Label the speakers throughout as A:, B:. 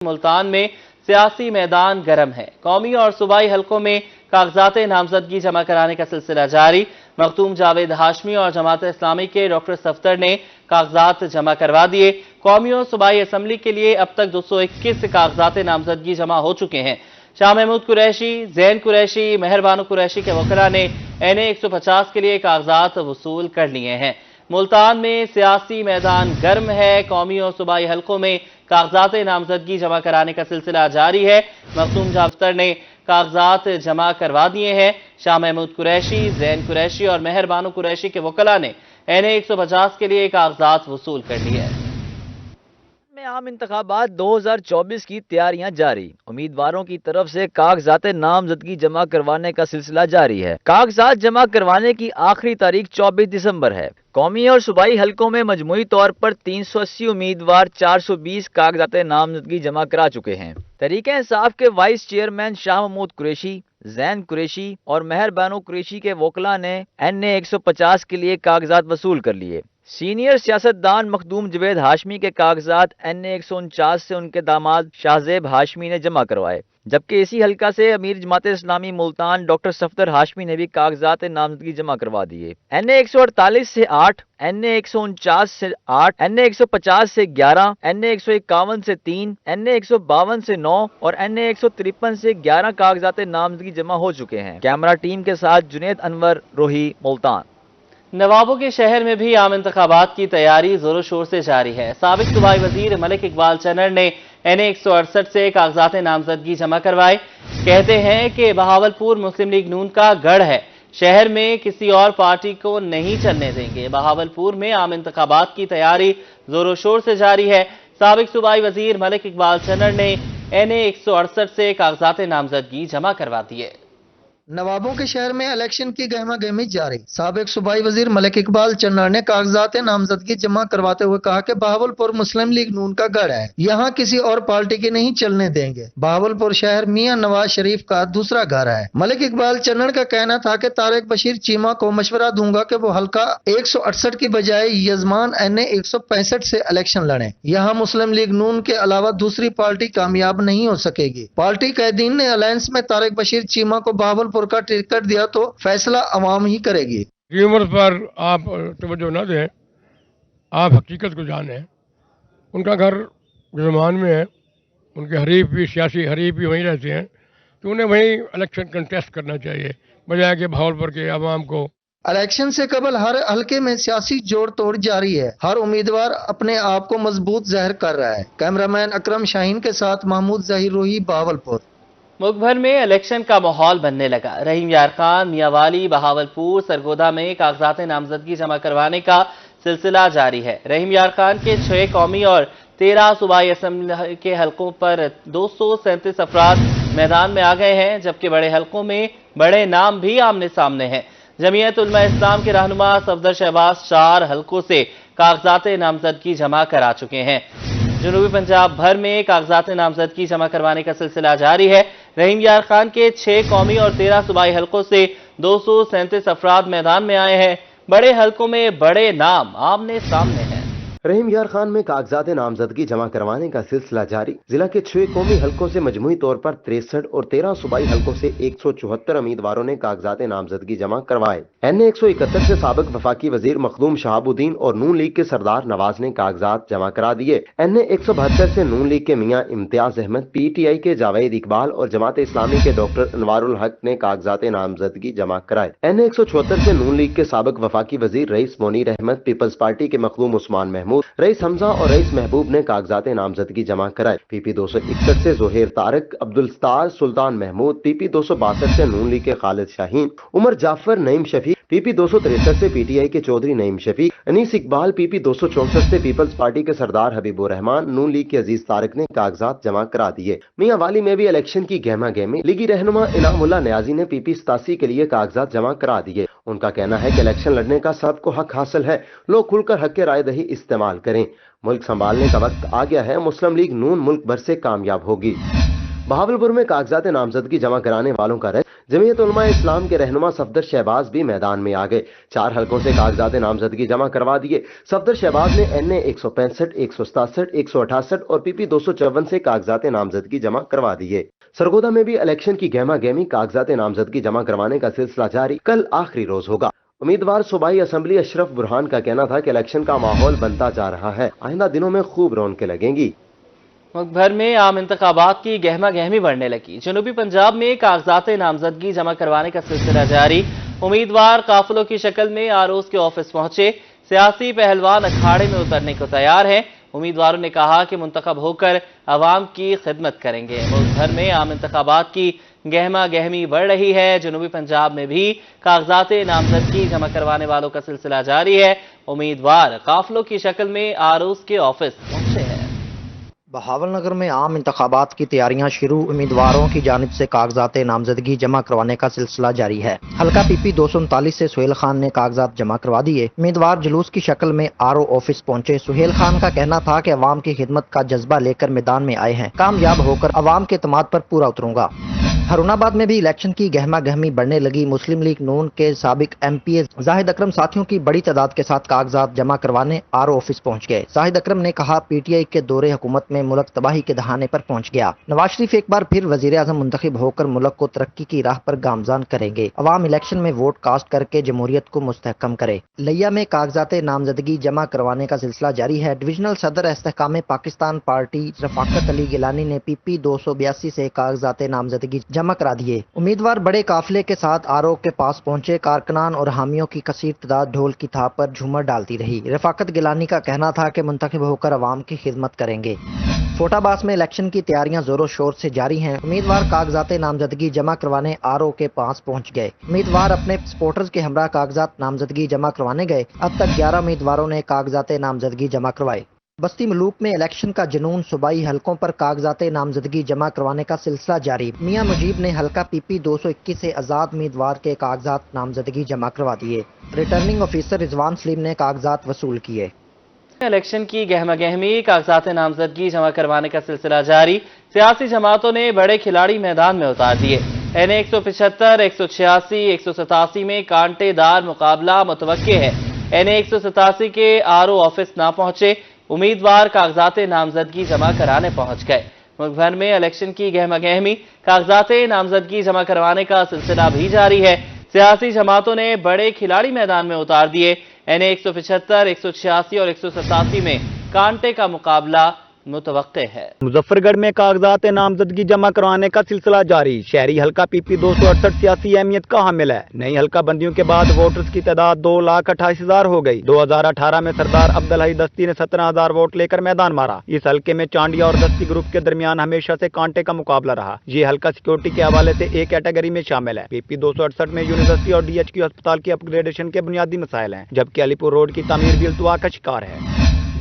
A: ملتان میں سیاسی میدان گرم ہے۔ قومی اور صوبائی حلقوں میں کاغذات نامزدگی جمع کرانے کا سلسلہ جاری۔ مختوم جاوید ہاشمی اور جماعت اسلامی کے ڈاکٹر صفدر نے کاغذات جمع کروا دیے۔ قومی اور صوبائی اسمبلی کے لیے اب تک 221 کاغذات نامزدگی جمع ہو چکے ہیں۔ شاہ محمود قریشی، زین قریشی، مہر بانو قریشی کے وکلاء نے NA 150 کے لیے کاغذات وصول کر لیے ہیں۔ ملتان میں سیاسی میدان گرم ہے۔ قومی اور صوبائی حلقوں میں کاغذات نامزدگی جمع کرانے کا سلسلہ جاری ہے۔ مختوم جاوید نے کاغذات جمع کروا دیے ہیں۔ شاہ محمود قریشی، زین قریشی اور مہر بانو قریشی کے وکلاء نے NA 150 کے لیے کاغذات وصول کر لیے ہیں۔
B: عام انتخابات 2024 کی تیاریاں جاری۔ امیدواروں کی طرف سے کاغذات نامزدگی جمع کروانے کا سلسلہ جاری ہے۔ کاغذات جمع کروانے کی آخری تاریخ 24 دسمبر ہے۔ قومی اور صوبائی حلقوں میں مجموعی طور پر 380 امیدوار 420 کاغذات نامزدگی جمع کرا چکے ہیں۔ تحریک انصاف کے وائس چیئرمین شاہ محمود قریشی، زین قریشی اور مہر بانو قریشی کے وکلاء نے NA 150 کے لیے کاغذات وصول کر لیے۔ سینئر سیاستدان مخدوم جاوید ہاشمی کے کاغذات NA 149 سے ان کے داماد شاہزیب ہاشمی نے جمع کروائے، جبکہ اسی حلقہ سے امیر جماعت اسلامی ملتان ڈاکٹر صفدر ہاشمی نے بھی کاغذات نامزدگی جمع کروا دیے۔ NA 148 سے 8، NA 149 سے 8، NA 150 سے 11، NA 151 سے 3، NA 152 سے 9 اور NA 153 سے 11 کاغذات نامزدگی جمع ہو چکے ہیں۔ کیمرہ ٹیم کے ساتھ جنید انور، روہی، ملتان۔
A: نوابوں کے شہر میں بھی عام انتخابات کی تیاری زور و شور سے جاری ہے۔ سابق صوبائی وزیر ملک اقبال چنر نے NA 168 سے کاغذات نامزدگی جمع کروائے۔ کہتے ہیں کہ بہاولپور مسلم لیگ نون کا گڑھ ہے، شہر میں کسی اور پارٹی کو نہیں چلنے دیں گے۔ بہاولپور میں عام انتخابات کی تیاری زور و شور سے جاری ہے۔ سابق صوبائی وزیر ملک اقبال چنر نے NA 168 سے کاغذات نامزدگی جمع کروا دیے۔
C: نوابوں کے شہر میں الیکشن کی گہما گہمی جاری۔ سابق صوبائی وزیر ملک اقبال چنر نے کاغذات نامزدگی جمع کرواتے ہوئے کہا کہ بہاولپور مسلم لیگ نون کا گڑھ ہے، یہاں کسی اور پارٹی کے نہیں چلنے دیں گے۔ بہاولپور شہر میاں نواز شریف کا دوسرا گھر ہے۔ ملک اقبال چنر کا کہنا تھا کہ طارق بشیر چیمہ کو مشورہ دوں گا کہ وہ حلقہ 168 کی بجائے یزمان NA 165 سے الیکشن لڑیں۔ یہاں مسلم لیگ نون کے علاوہ دوسری پارٹی کامیاب نہیں ہو سکے گی۔ پارٹی قائدین نے الائنس میں طارق بشیر چیمہ کو بہاولپور کا ٹکٹ دیا تو فیصلہ عوام ہی کرے گی۔
D: ریومرز پر آپ توجہ نہ دیں، آپ حقیقت کو جانیں۔ ان کا گھر زمان میں ہے، ان کے حریف بھی، سیاسی حریف بھی وہیں رہتے ہیں، تو انہیں وہیں الیکشن کنٹیسٹ کرنا چاہیے بجائے کہ بہاولپور کے عوام کو۔
C: الیکشن سے قبل ہر حلقے میں سیاسی جوڑ توڑ جاری ہے۔ ہر امیدوار اپنے آپ کو مضبوط ظاہر کر رہا ہے۔ کیمرامین اکرم شاہین کے ساتھ محمود ظہیر، روہی، بہاولپور۔
A: ملک بھر میں الیکشن کا ماحول بننے لگا۔ رحیم یار خان، میاں والی، بہاولپور، سرگودا میں کاغذات نامزدگی جمع کروانے کا سلسلہ جاری ہے۔ رحیم یار خان کے 6 قومی اور 13 صوبائی اسمبلی کے حلقوں پر 237 افراد میدان میں آ گئے ہیں، جبکہ بڑے حلقوں میں بڑے نام بھی آمنے سامنے ہیں۔ جمعیت علماء اسلام کے رہنما صفدر شہباز 4 حلقوں سے کاغذات نامزدگی جمع کرا چکے ہیں۔ جنوبی پنجاب بھر میں کاغذات نامزدگی جمع کروانے کا سلسلہ جاری ہے۔ رحیم یار خان کے 6 قومی اور 13 صوبائی حلقوں سے 237 افراد میدان میں آئے ہیں۔ بڑے حلقوں میں بڑے نام آمنے سامنے ہیں۔
E: رحیم یار خان میں کاغذات نامزدگی جمع کروانے کا سلسلہ جاری۔ ضلع کے 6 قومی حلقوں سے مجموعی طور پر 63 اور 13 صوبائی حلقوں سے 174 امیدواروں نے کاغذات نامزدگی جمع کروائے۔ NA 171 سے سابق وفاقی وزیر مخدوم شہاب الدین اور نون لیگ کے سردار نواز نے کاغذات جمع کرا دیے۔ NA 172 سے نون لیگ کے میاں امتیاز احمد، PTI کے جاوید اقبال اور جماعت اسلامی کے ڈاکٹر انوار الحق نے کاغذات نامزدگی جمع کرائے۔ NA 176 سے نون لیگ کے سابق وفاقی وزیر رئیس منیر احمد، پیپلز پارٹی کے مخدوم عثمان محمود، رئیس حمزہ اور رئیس محبوب نے کاغذات نامزدگی جمع کرائے۔ PP 261 سے زہیر طارق، عبدالستار سلطان محمود، PP 262 سے نون لیگ کے خالد شاہین، عمر جعفر، نعیم شفیق، PP 263 سے PTI کے چودھری نعیم شفیق، انیس اقبال، PP 264 سے پیپلز پارٹی کے سردار حبیب الرحمان، نون لیگ کے عزیز طارق نے کاغذات جمع کرا دیے۔ میاں والی میں بھی الیکشن کی گہما گہمی۔ لیگی رہنما انعام اللہ نیازی نے PP 87 کے لیے کاغذات جمع کرا دیے۔ ان کا کہنا ہے کہ الیکشن لڑنے کا سب کو حق حاصل ہے، لوگ کھل کر حق رائے دہی استعمال کریں۔ ملک سنبھالنے کا وقت آ گیا ہے، مسلم لیگ نون ملک بھر سے کامیاب ہوگی۔ بہاولپور میں کاغذات نامزدگی جمع کرانے والوں کا رش जमीयत उलमा इस्लाम के रहनुमा सफदर शहबाज भी मैदान में आ गए। 4 हलकों से कागजात नामजदगी जमा करवा दिए। सफदर शहबाज ने NA 165, 167, 168 और PP 254 से कागजात नामजदगी जमा करवा दिए। सरगोदा में भी इलेक्शन की गहमा गहमी कागजात नामजदगी जमा करवाने का सिलसिला जारी। कल आखिरी रोज होगा। उम्मीदवार सूबाई असम्बली अशरफ बुरहान का कहना था कि इलेक्शन का माहौल बनता जा रहा है, आइंदा दिनों में खूब रौनकें लगेंगी।
A: मुल्क भर में आम इंतखाबात की गहमा गहमी बढ़ने लगी। जनूबी पंजाब में कागजात नामजदगी जमा करवाने का सिलसिला जारी। उम्मीदवार काफिलों की शक्ल में आरओज़ के ऑफिस पहुंचे। सियासी पहलवान अखाड़े में उतरने को तैयार हैं। उम्मीदवारों ने कहा कि मुंतखब होकर अवाम की खिदमत करेंगे। मुल्क भर में आम इंतखाबात की गहमा गहमी बढ़ रही है। जनूबी पंजाब में भी कागजात नामजदगी जमा करवाने वालों का सिलसिला जारी है। उम्मीदवार काफिलों की शक्ल में आरओज़ के ऑफिस पहुंचे हैं।
F: बहावलनगर में आम इंतखाबात की तैयारियां शुरू। उम्मीदवारों की जानिब से कागजात नामजदगी जमा करवाने का सिलसिला जारी है। हल्का PP 239 से सुहेल खान ने कागजात जमा करवा दिए। उम्मीदवार जुलूस की शक्ल में RO ऑफिस पहुंचे। सुहेल खान का कहना था कि अवाम की खिदमत का जज्बा लेकर मैदान में आए हैं, कामयाब होकर अवाम के एतमाद पर पूरा उतरूंगा। हरुणाबाद में भी इलेक्शन की गहमा गहमी बढ़ने लगी। मुस्लिम लीग नून के साबिक MPA जाहिद अकरम साथियों की बड़ी तादाद के साथ कागजात जमा करवाने RO ऑफिस पहुंच गए। जाहिद अकरम ने कहा, PTI के दौरे हुकूमत में मुल्क तबाही के दहाने पर पहुंच गया। नवाज शरीफ एक बार फिर वजीर आजम मुंतखब होकर मुल्क को तरक्की की राह पर गामजान करेंगे। अवाम इलेक्शन में वोट कास्ट करके जमहूरियत को मुस्तहकम करे। लिया में कागजात नामजदगी जमा करवाने का सिलसिला जारी है। डिविजनल सदर इस्तेहकाम पाकिस्तान पार्टी रफाकत अली गिलानी ने PP 282 से कागजात नामजदगी जमा करा दिए। उम्मीदवार बड़े काफिले के साथ RO के पास पहुंचे। कारकुनान और हामियों की कसीर तादाद ढोल की थाप पर झूमर डालती रही। रफाकत गिलानी का कहना था कि मुंतखब होकर अवाम की खिदमत करेंगे। फोटाबास में इलेक्शन की तैयारियां जोरों शोर से जारी हैं। उम्मीदवार कागजात नामजदगी जमा करवाने RO के पास पहुंच गए। उम्मीदवार अपने सपोर्टर्स के हमरा कागजात नामजदगी जमा करवाने गए। अब तक 11 उम्मीदवारों ने कागजात नामजदगी जमा करवाए। बस्ती मलूक में इलेक्शन का जुनून। सूबाई हलकों पर कागजात नामजदगी जमा करवाने का सिलसिला जारी। मियां मुजीब ने हल्का PP 221 से आजाद उम्मीदवार के कागजात नामजदगी जमा करवा दिए। रिटर्निंग ऑफिसर रिजवान सलीम ने कागजात वसूल किए।
A: इलेक्शन की गहमा गहमी कागजात नामजदगी जमा करवाने का सिलसिला जारी। सियासी जमातों ने बड़े खिलाड़ी मैदान में उतार दिए। NA 175, 186, 187 में कांटेदार मुकाबला मुतवक्के है। NA 187 के RO ऑफिस ना पहुंचे। उम्मीदवार कागजात नामजदगी जमा कराने पहुंच गए। मुल्क भर में इलेक्शन की गहमा गहमी कागजात नामजदगी जमा करवाने का सिलसिला भी जारी है। सियासी जमातों ने बड़े खिलाड़ी मैदान में उतार दिए। NA 175, 186 और 187 में कांटे का मुकाबला मुतवक्के है।
G: मुजफ्फरगढ़ में कागजात नामजदगी जमा करवाने का सिलसिला जारी। शहरी हल्का PP 268 सियासी अहमियत का हामिल है। नई हल्का बंदियों के बाद वोटर्स की तादाद 2,28,000 हो गई। 2018 में सरदार अब्दुल हई दस्ती ने 17,000 वोट लेकर मैदान मारा। इस हल्के में चांडिया और दस्ती ग्रुप के दरमियान हमेशा से कांटे का मुकाबला रहा। ये हल्का सिक्योरिटी के हवाले से A कैटेगरी में शामिल है। PP 268 में यूनिवर्सिटी और DHQ अस्पताल की अपग्रेडेशन के बुनियादी मसाइल हैं, जबकि अलीपुर रोड की तामीर भी अल्तवा का शिकार है।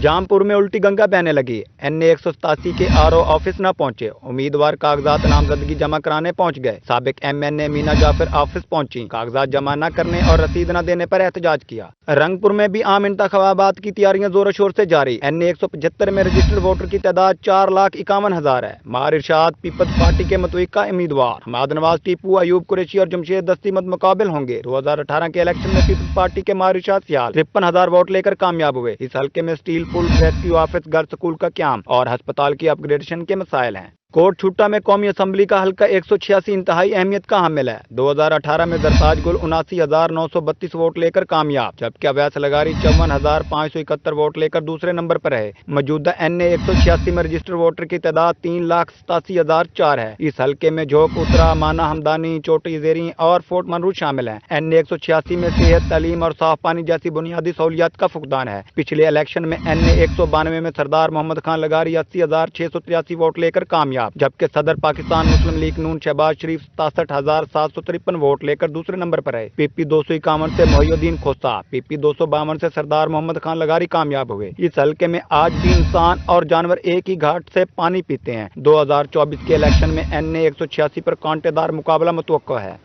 G: जामपुर में उल्टी गंगा बहने लगी। NA 187 के RO ऑफिस न पहुंचे। उम्मीदवार कागजात नामजदगी जमा कराने पहुंच गए। साबिक MNA मीना जाफर ऑफिस पहुंची। कागजात जमा न करने और रसीद न देने पर एहतजाज किया। रंगपुर में भी आम इंतखाबात की तैयारियां जोरों शोर से जारी। NA 175 में रजिस्टर्ड वोटर की तादाद 4,51,000 है। मार इरशाद पीपल्स पार्टी के मुतवक्का उम्मीदवार हमाद नवाज, टीपू, अयूब कुरैशी और जमशेद दस्ती मत मुकाबिल होंगे। 2018 के इलेक्शन में पीपल्स पार्टी के मार इरशाद सियाल 53,000 वोट लेकर कामयाब हुए। इस हल्के में स्टील पुल, रेस्क्यू ऑफिस, गर्ल्स स्कूल का क्याम और अस्पताल की अपग्रेडेशन के मसाइल हैं। कोट छुट्टा में कौमी असम्बली का हल्का 186 इंतहाई अहमियत का हामिल है। 2018 में जरताज गुल 79,932 वोट लेकर कामयाब, जबकि अवैस लगारी 54,571 वोट लेकर दूसरे नंबर पर है। मौजूदा NA 186 में रजिस्टर्ड वोटर की तादाद 3,87,004 है। इस हल्के में झोंक, उत्तरा, माना, हमदानी, चोटी जेरी और फोर्ट मनरूज शामिल है। NA 186 में सेहत, तालीम और साफ पानी जैसी बुनियादी सहूलियात का फुकदान है। पिछले इलेक्शन में NA 192 में सरदार मोहम्मद खान लगारी 80,683 वोट लेकर कामयाब, जबकि सदर पाकिस्तान मुस्लिम लीग नून शहबाज शरीफ 67,753 वोट लेकर दूसरे नंबर पर है। PP 251 से मोहिउद्दीन खोसा, PP 252 से सरदार मोहम्मद खान लगारी कामयाब हुए। इस हल्के में आज भी इंसान और जानवर एक ही घाट से पानी पीते हैं। 2024 के इलेक्शन में NA 186 पर कांटेदार मुकाबला मुतवक्को है।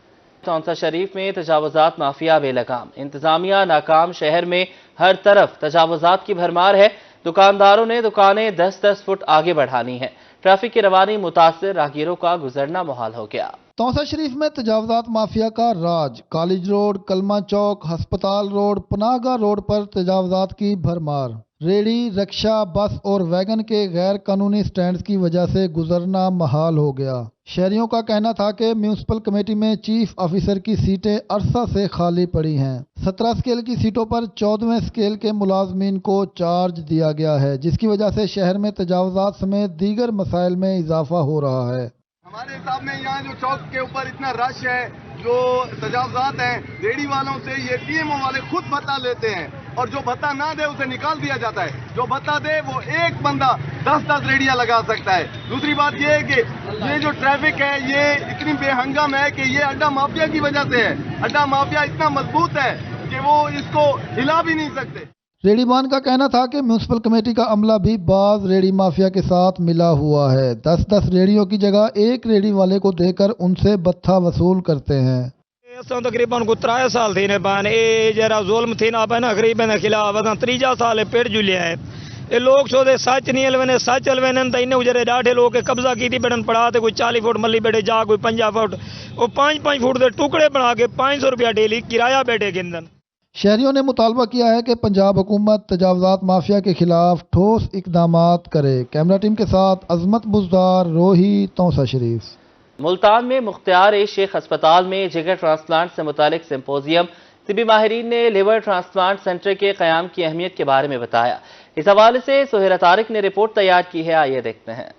A: तौंसा शरीफ में तजावुजात माफिया बेलगाम, इंतजामिया नाकाम। शहर में हर तरफ तजावुजात की भरमार है। दुकानदारों ने दुकानें 10-10 फुट आगे बढ़ानी है। ट्रैफिक की रवानी मुतासिर, राहगीरों का गुजरना मुहाल हो गया।
C: तौसा शरीफ में तजावजात माफिया का राज। कॉलेज रोड, कलमा चौक, हस्पताल रोड, पनागा रोड पर तजावजात की भरमार। रेडी, रिक्शा, बस और वैगन के गैर कानूनी स्टैंड की वजह से गुजरना महाल हो गया। शहरियों का कहना था कि म्यूनिसिपल कमेटी में चीफ ऑफिसर की सीटें अरसा से खाली पड़ी हैं। 17 स्केल की सीटों पर 14वें स्केल के मुलाजमीन को चार्ज दिया गया है, जिसकी वजह से शहर में तजावजात समेत दीगर मसाइल में इजाफा हो रहा है।
H: हमारे हिसाब में यहाँ जो चौक के ऊपर इतना रश है, जो तजावजात हैं, रेडी वालों से ये टीएमओ वाले खुद भत्ता लेते हैं और जो भत्ता ना दे उसे निकाल दिया जाता है। जो भत्ता दे वो एक बंदा 10-10 रेडियां लगा सकता है। दूसरी बात ये है कि ये जो ट्रैफिक है ये इतनी बेहंगम है कि ये अड्डा माफिया की वजह से है। अड्डा माफिया इतना मजबूत है कि वो इसको हिला भी नहीं सकते।
C: रेडीमान का कहना था कि म्यूनिसिपल कमेटी का अमला भी बाज रेडी माफिया के साथ मिला हुआ है। 10-10 रेडियों की जगह एक रेडी वाले को देकर उनसे भत्ता वसूल करते हैं।
G: तकरीबन को 3 साल थी ने बन ए जरा जुल्म थी ना बना गरीबन के खिलाफ असा 3 साल पेड़ जुलिया है। ये लोग सोदे सच नहीं अलवेने सच अलवेने त इन्ने उजरे डाठे लोग के कब्जा की थी बड़न पड़ा ते कोई 40 फुट मल्ली बैठे जा कोई 50 फुट वो 5-5 फुट के टुकड़े बना के 500 रुपया डेली किराया बैठे गिनदन।
C: शहरियों ने मुतालबा किया है कि पंजाब हुकूमत तजावजात माफिया के खिलाफ ठोस इकदामात करे। कैमरा टीम के साथ अजमत बुजदार, रोही, तौसा शरीफ।
A: मुल्तान में मुख्तियार शेख अस्पताल में जिगर ट्रांसप्लांट से मुतालिक सिंपोजियम। तिबी माहिरीन ने लिवर ट्रांसप्लांट सेंटर के क़याम की अहमियत के बारे में बताया। इस हवाले से सुहेरा तारिक ने रिपोर्ट तैयार की है, आइए देखते हैं।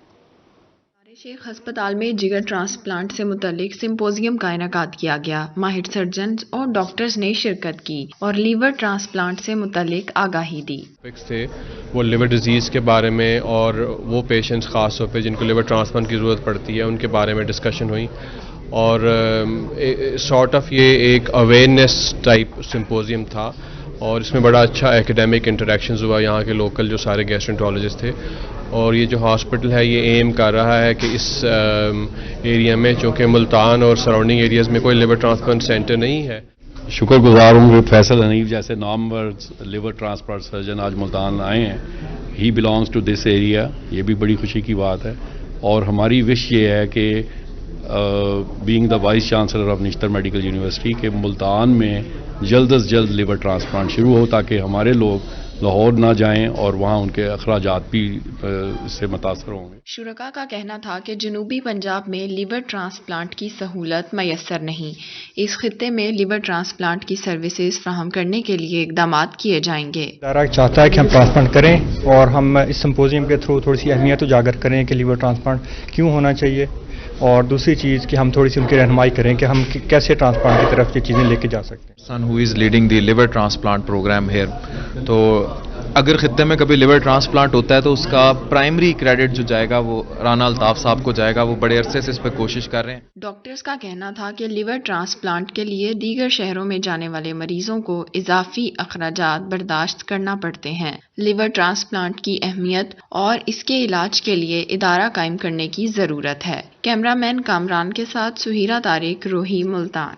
I: शेख अस्पताल में जिगर ट्रांसप्लांट से मुतालिक सिंपोजियम का इनेकाद किया गया। माहिर सर्जन्स और डॉक्टर्स ने शिरकत की और लीवर ट्रांसप्लांट से मुतालिक आगाही दी।
J: थे वो लिवर डिजीज़ के बारे में और वो पेशेंट्स ख़ास तौर पे जिनको लिवर ट्रांसप्लांट की ज़रूरत पड़ती है उनके बारे में डिस्कशन हुई और सॉर्ट ऑफ ये एक अवेयरनेस टाइप सिंपोजियम था और इसमें बड़ा अच्छा एकेडमिक इंटरेक्शंस हुआ यहाँ के लोकल जो सारे गैस्ट्रोएंटरोलॉजिस्ट थे। और ये जो हॉस्पिटल है ये एम कर रहा है कि इस एरिया में, चूँकि मुल्तान और सराउंडिंग एरियाज़ में कोई लिवर ट्रांसप्लांट सेंटर नहीं है,
K: शुक्रगुजार हूँ फैसल हनीफ जैसे नामवर लिवर ट्रांसप्लांट सर्जन आज मुल्तान आए हैं। He belongs to this area, ये भी बड़ी खुशी की बात है। और हमारी विश ये है कि being the vice chancellor of Nishtar medical university के मुल्तान में जल्द अज जल्द लिवर ट्रांसप्लांट शुरू हो ताकि हमारे लोग लाहौर ना जाएं और वहाँ उनके अखराजात भी इससे मुतासर होंगे।
I: शुरका का कहना था कि जनूबी पंजाब में लिवर ट्रांसप्लांट की सहूलत मैसर नहीं। इस खित्ते में लिवर ट्रांसप्लांट की सर्विसेज फ्राहम करने के लिए इकदामात किए जाएंगे।
G: इदारा चाहता है कि हम ट्रांसप्लांट करें और हम इस सिंपोजियम के थ्रू थोड़ी सी अहमियत उजागर करें कि लिवर ट्रांसप्लांट क्यों होना चाहिए और दूसरी चीज़ कि हम थोड़ी सी उनकी रहनुमाई करें कि हम कैसे ट्रांसप्लांट की तरफ ये चीज़ें लेके जा सकते हैं।
L: Son who is leading the liver transplant programme here, तो अगर खित्ते में कभी लिवर ट्रांसप्लांट होता है तो उसका प्राइमरी क्रेडिट जो जाएगा वो राना अल्ताफ साहब को जाएगा। वो बड़े अरसे से इस पर कोशिश कर रहे हैं।
I: डॉक्टर्स का कहना था कि लिवर ट्रांसप्लांट के लिए दीगर शहरों में जाने वाले मरीजों को इजाफी अखराजात बर्दाश्त करना पड़ते हैं। लिवर ट्रांसप्लांट की अहमियत और इसके इलाज के लिए इदारा कायम करने की ज़रूरत है। कैमरामैन कामरान के साथ सुहेरा तारिक, रोही, मुल्तान।